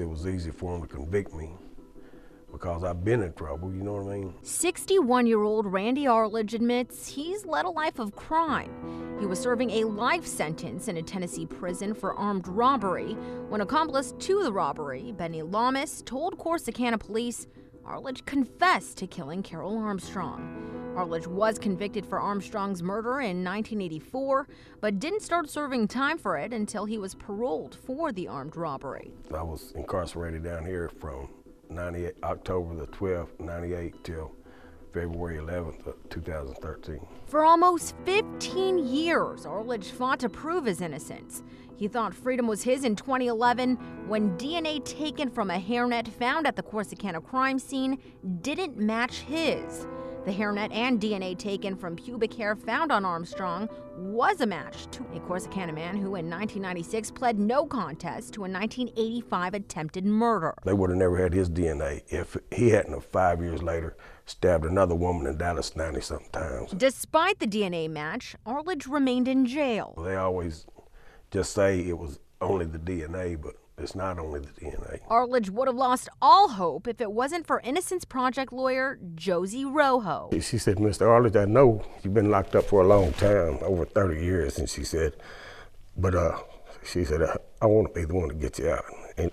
it was easy for him to convict me because I've been in trouble, you know what I mean? 61-year-old Randy Arledge admits he's led a life of crime. He was serving a life sentence in a Tennessee prison for armed robbery when accomplice to the robbery, Benny Lamas, told Corsicana police Arledge confessed to killing Carol Armstrong. Arledge was convicted for Armstrong's murder in 1984, but didn't start serving time for it until he was paroled for the armed robbery. I was incarcerated down here from October the 12th, 98 till February 11th of 2013. For almost 15 years, Arledge fought to prove his innocence. He thought freedom was his in 2011 when DNA taken from a hairnet found at the Corsicana crime scene didn't match his. The hairnet and DNA taken from pubic hair found on Armstrong was a match to a Corsicana man who in 1996 pled no contest to a 1985 attempted murder. They would have never had his DNA if he hadn't 5 years later stabbed another woman in Dallas 90-something times. Despite the DNA match, Arledge remained in jail. They always just say it was only the DNA, but it's not only the DNA. Arledge would have lost all hope if it wasn't for Innocence Project lawyer Josie Rojo. She said, Mr. Arledge, I know you've been locked up for a long time, over 30 years, and she said, but she said, I want to be the one to get you out. And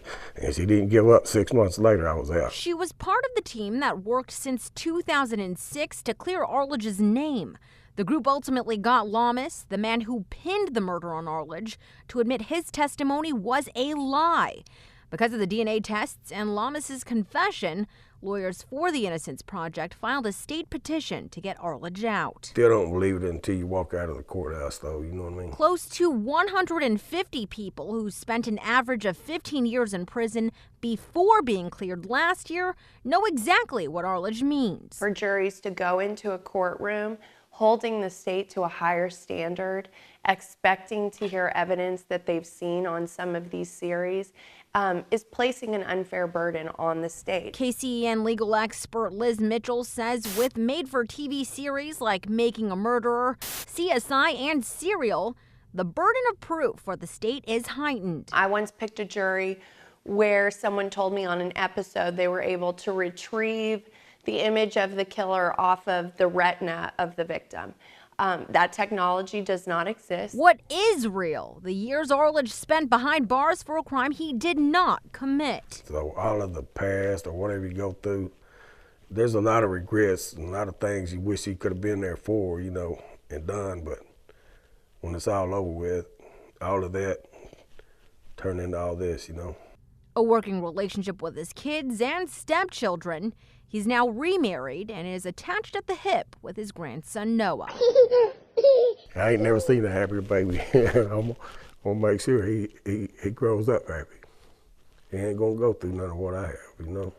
she didn't give up. 6 months later, I was out. She was part of the team that worked since 2006 to clear Arledge's name. The group ultimately got Lamas, the man who pinned the murder on Arledge, to admit his testimony was a lie. Because of the DNA tests and Lamas's confession, lawyers for the Innocence Project filed a state petition to get Arledge out. Still don't believe it until you walk out of the courthouse, though, you know what I mean? Close to 150 people who spent an average of 15 years in prison before being cleared last year know exactly what Arledge means. For juries to go into a courtroom holding the state to a higher standard, expecting to hear evidence that they've seen on some of these series, is placing an unfair burden on the state. KCEN legal expert Liz Mitchell says with made-for-TV series like Making a Murderer, CSI, and Serial, the burden of proof for the state is heightened. I once picked a jury where someone told me on an episode they were able to retrieve the image of the killer off of the retina of the victim. That technology does not exist. What is real? The years Arledge spent behind bars for a crime he did not commit. So all of the past or whatever you go through, there's a lot of regrets and a lot of things you wish you could have been there for, you know, and done. But when it's all over with, all of that turned into all this, you know. A working relationship with his kids and stepchildren. He's now remarried and is attached at the hip with his grandson, Noah. I ain't never seen a happier baby. I'm gonna make sure he grows up happy. He ain't gonna go through none of what I have, you know.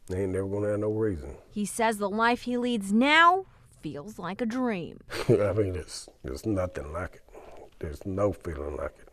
He ain't never gonna have no reason. He says the life he leads now feels like a dream. I mean, there's nothing like it. There's no feeling like it.